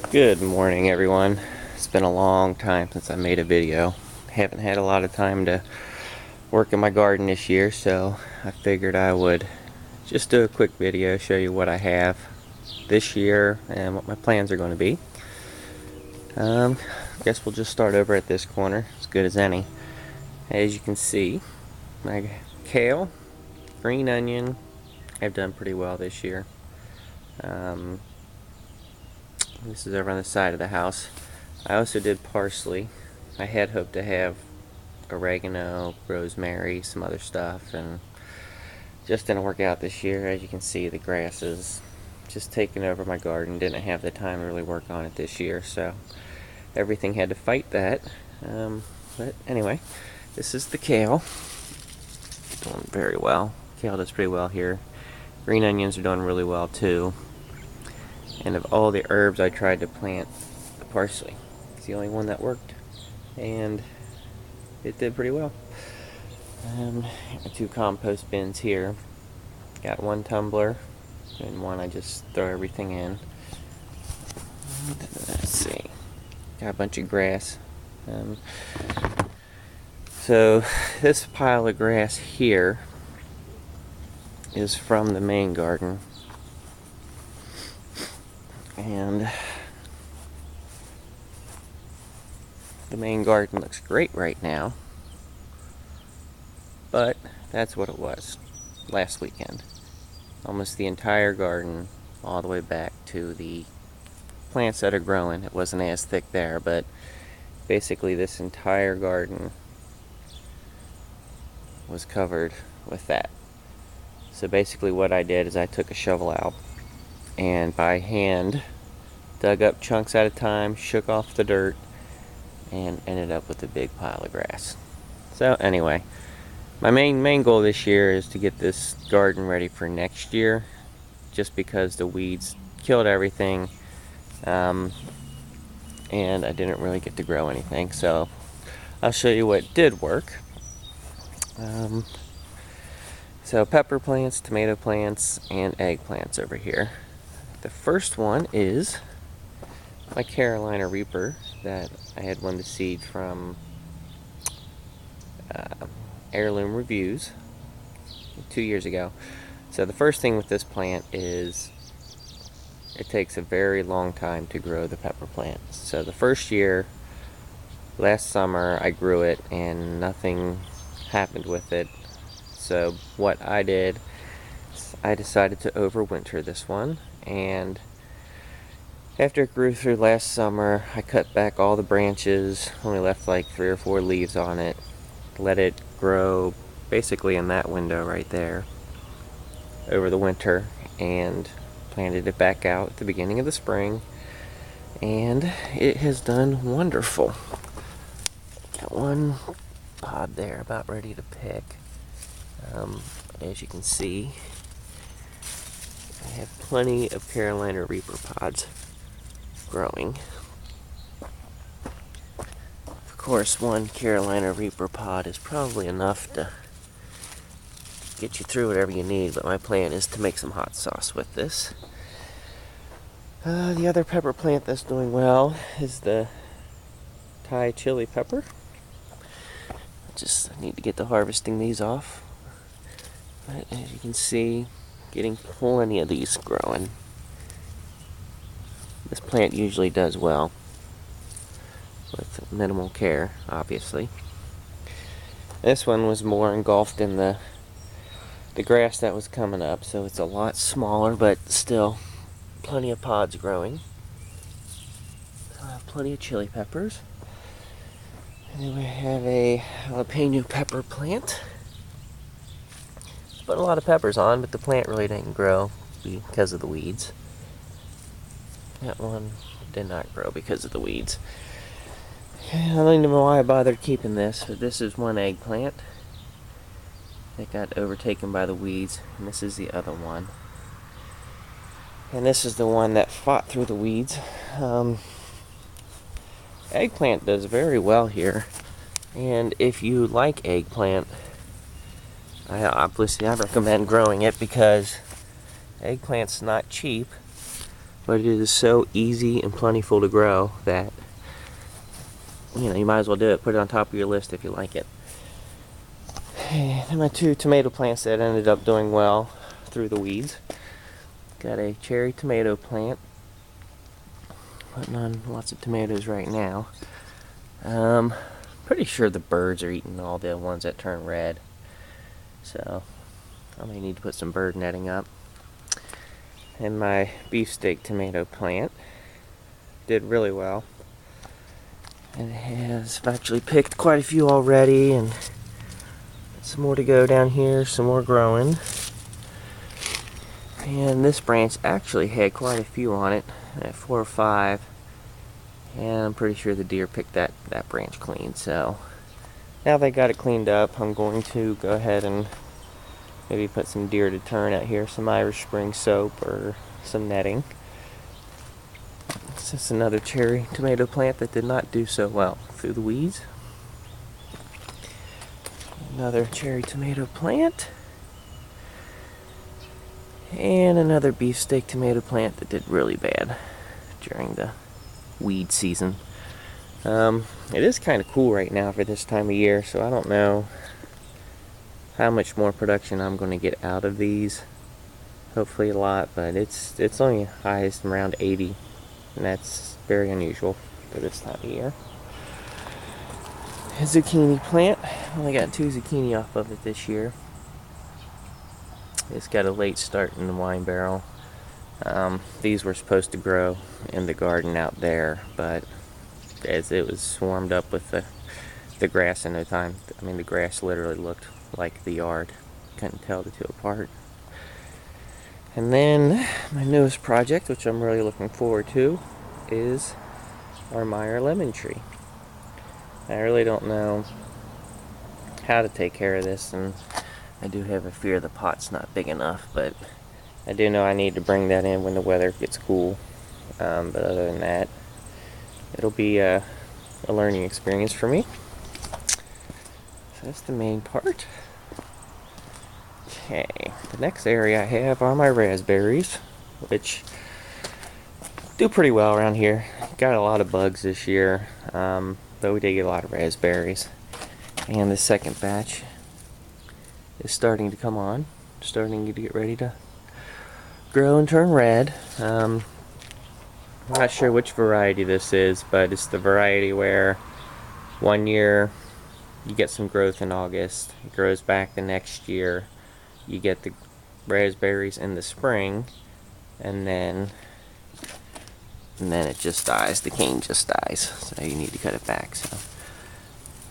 Good morning, everyone. It's been a long time since I made a video. Haven't had a lot of time to work in my garden this year, so I figured I would just do a quick video, show you what I have this year and what my plans are going to be. I guess we'll just start over at this corner, as good as any. As you can see, my kale, green onion, have done pretty well this year. This is over on the side of the house. I also did parsley. I had hoped to have oregano, rosemary, some other stuff, and just didn't work out this year. As you can see, the grass is just taking over my garden. Didn't have the time to really work on it this year, so everything had to fight that. But anyway, this is the kale. Doing very well. Kale does pretty well here. Green onions are doing really well too. And of all the herbs I tried to plant, the parsley is the only one that worked, and it did pretty well. Two compost bins here. Got one tumbler and one I just throw everything in. Let's see. Got a bunch of grass. So this pile of grass here is from the main garden. And the main garden looks great right now, but that's what it was last weekend. Almost the entire garden, all the way back to the plants that are growing. It wasn't as thick there, but basically this entire garden was covered with that. So basically what I did is I took a shovel out and by hand dug up chunks at a time, shook off the dirt, and ended up with a big pile of grass. So anyway, my main goal this year is to get this garden ready for next year, just because the weeds killed everything, and I didn't really get to grow anything. So I'll show you what did work. So pepper plants, tomato plants, and eggplants over here. The first one is my Carolina Reaper that I had won the seed from Heirloom Reviews 2 years ago. So the first thing with this plant is it takes a very long time to grow the pepper plant. So the first year, last summer, I grew it and nothing happened with it. So what I did is I decided to overwinter this one, and after it grew through last summer, I cut back all the branches, only left like 3 or 4 leaves on it, let it grow basically in that window right there over the winter, and planted it back out at the beginning of the spring, and it has done wonderful. Got one pod there about ready to pick. As you can see, I have plenty of Carolina Reaper pods growing. Of course, one Carolina Reaper pod is probably enough to get you through whatever you need, but my plan is to make some hot sauce with this. The other pepper plant that's doing well is the Thai chili pepper. Just need to get to harvesting these off. But as you can see, getting plenty of these growing. This plant usually does well with minimal care, obviously. This one was more engulfed in the grass that was coming up, so it's a lot smaller, but still plenty of pods growing. So I have plenty of chili peppers. And then we have a jalapeno pepper plant. Put a lot of peppers on, but the plant really didn't grow because of the weeds. That one did not grow because of the weeds. I don't even know why I bothered keeping this, but this is one eggplant that got overtaken by the weeds, and this is the other one. And this is the one that fought through the weeds. Eggplant does very well here, and if you like eggplant, I recommend growing it because eggplant's not cheap, but it is so easy and plentiful to grow that, you know, you might as well do it. Put it on top of your list if you like it. And my 2 tomato plants that ended up doing well through the weeds. Got a cherry tomato plant, putting on lots of tomatoes right now. Pretty sure the birds are eating all the ones that turn red, so I may need to put some bird netting up. And my beefsteak tomato plant did really well, and I've actually picked quite a few already, and some more to go down here, some more growing. And this branch actually had quite a few on it, 4 or 5, and I'm pretty sure the deer picked that branch clean. So now they got it cleaned up, I'm going to go ahead and maybe put some deer to turn out here, some Irish Spring soap or some netting. This is another cherry tomato plant that did not do so well through the weeds. Another cherry tomato plant. And another beefsteak tomato plant that did really bad during the weed season. It is kind of cool right now for this time of year, so I don't know how much more production I'm going to get out of these. Hopefully a lot, but it's only highest around 80, and that's very unusual for this time of year. A zucchini plant. Only got 2 zucchini off of it this year. It's got a late start in the wine barrel. These were supposed to grow in the garden out there, but as it was swarmed up with the grass in no time, I mean, the grass literally looked like the yard. Couldn't tell the 2 apart. And then my newest project, which I'm really looking forward to, is our Meyer lemon tree. I really don't know how to take care of this, and I do have a fear the pot's not big enough, but I do know I need to bring that in when the weather gets cool. But other than that, it'll be a learning experience for me. So that's the main part. Okay, the next area I have are my raspberries, which do pretty well around here. Got a lot of bugs this year, but we did get a lot of raspberries. And the second batch is starting to come on, starting to get ready to grow and turn red. I'm not sure which variety this is, but it's the variety where one year you get some growth in August, it grows back the next year, you get the raspberries in the spring, and then it just dies. The cane just dies, so you need to cut it back. So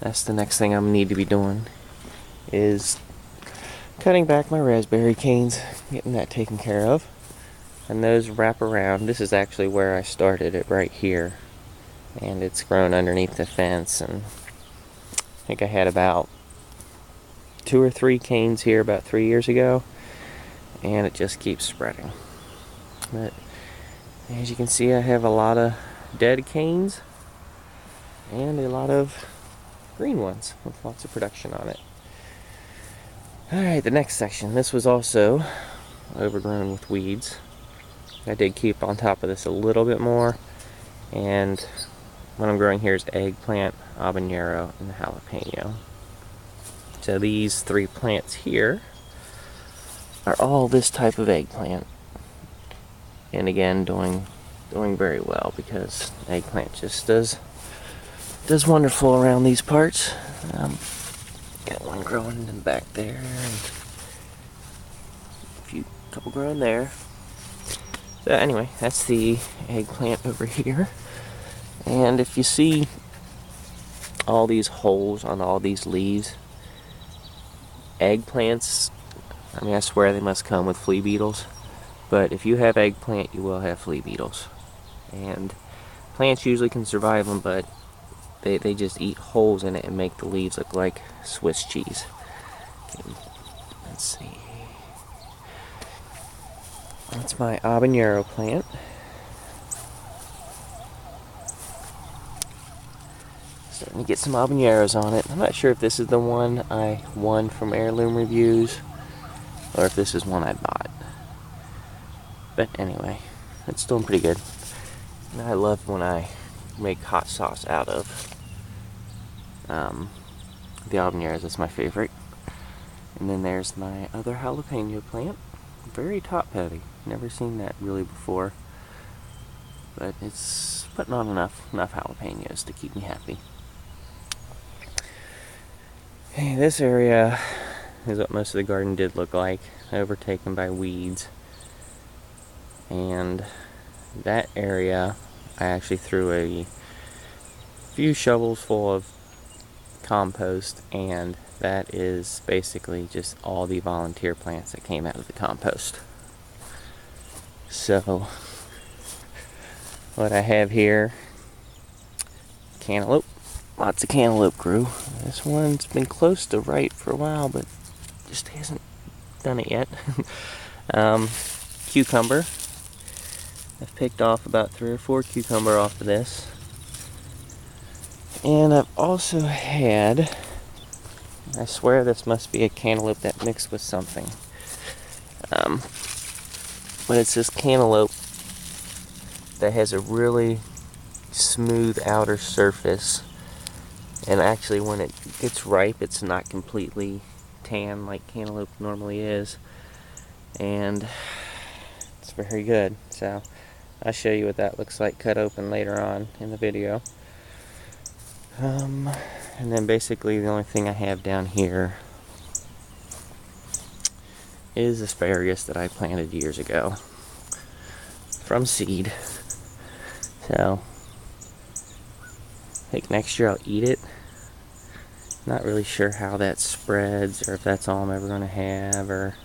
that's the next thing I'm gonna need to be doing, is cutting back my raspberry canes, getting that taken care of. And those wrap around. This is actually where I started it, right here, and it's grown underneath the fence, and I think I had about 2 or 3 canes here about 3 years ago, and it just keeps spreading. But as you can see, I have a lot of dead canes and a lot of green ones with lots of production on it. Alright, the next section. This was also overgrown with weeds. I did keep on top of this a little bit more, and what I'm growing here is eggplant, habanero, and jalapeno. So these 3 plants here are all this type of eggplant, and again doing very well, because eggplant just does wonderful around these parts. Got one growing in the back there, and a couple growing there. So anyway, that's the eggplant over here. And if you see all these holes on all these leaves, eggplants, I mean, I swear they must come with flea beetles. But if you have eggplant, you will have flea beetles. And plants usually can survive them, but they just eat holes in it and make the leaves look like Swiss cheese. Okay, let's see. That's my habanero plant. Starting to get some habaneros on it. I'm not sure if this is the one I won from Heirloom Reviews, or if this is one I bought. But anyway, it's doing pretty good. And I love when I make hot sauce out of the habaneros. That's my favorite. And then there's my other jalapeno plant. Very top heavy. Never seen that really before. But it's putting on enough jalapenos to keep me happy. Okay, this area is what most of the garden did look like, overtaken by weeds. And that area, I actually threw a few shovels full of compost, and that is basically just all the volunteer plants that came out of the compost. So what I have here, cantaloupe. Lots of cantaloupe grew. This one's been close to ripe for a while, but just hasn't done it yet. Cucumber. I've picked off about 3 or 4 cucumber off of this. And I've also had, I swear this must be a cantaloupe that mixed with something. But it's this cantaloupe that has a really smooth outer surface. And actually when it gets ripe, it's not completely tan like cantaloupe normally is. And it's very good. So I'll show you what that looks like cut open later on in the video. And then basically the only thing I have down here is asparagus that I planted years ago from seed. So I think next year I'll eat it. Not really sure how that spreads or if that's all I'm ever going to have, or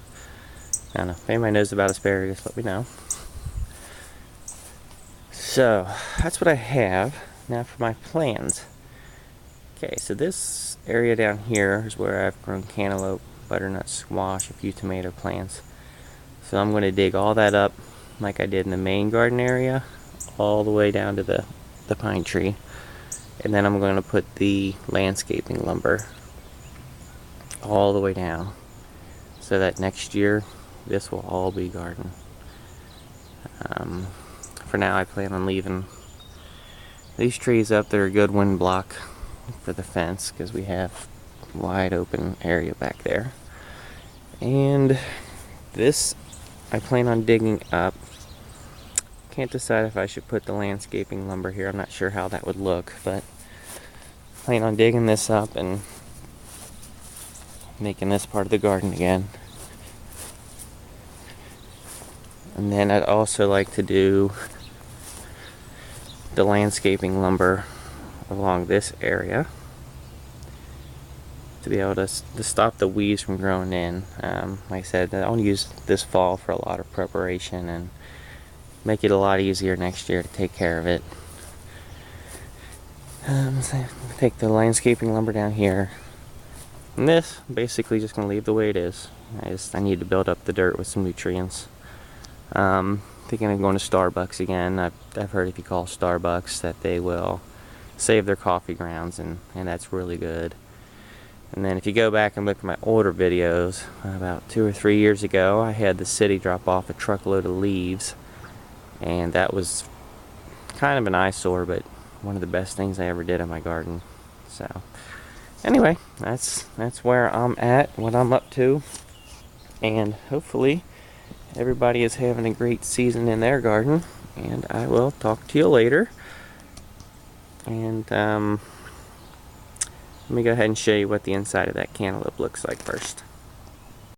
I don't know. If anybody knows about asparagus, let me know. So that's what I have. Now for my plans. Okay, so this area down here is where I've grown cantaloupe, butternut squash, a few tomato plants. So I'm going to dig all that up like I did in the main garden area, all the way down to the pine tree. And then I'm going to put the landscaping lumber all the way down, so that next year this will all be garden. For now I plan on leaving these trees up. They're a good wind block for the fence because we have wide open area back there. And this I plan on digging up. Can't decide if I should put the landscaping lumber here. I'm not sure how that would look, but plan on digging this up and making this part of the garden again. And then I'd also like to do the landscaping lumber along this area to be able to stop the weeds from growing in. Like I said, I'll use this fall for a lot of preparation and make it a lot easier next year to take care of it. So take the landscaping lumber down here, and this basically just gonna leave the way it is. I need to build up the dirt with some nutrients. Thinking of going to Starbucks again. I've heard if you call Starbucks that they will save their coffee grounds, and that's really good. And then if you go back and look at my older videos, about 2 or 3 years ago, I had the city drop off a truckload of leaves, and that was kind of an eyesore, but one of the best things I ever did in my garden. So anyway, that's where I'm at, what I'm up to, and hopefully everybody is having a great season in their garden. And I will talk to you later. And let me go ahead and show you what the inside of that cantaloupe looks like first.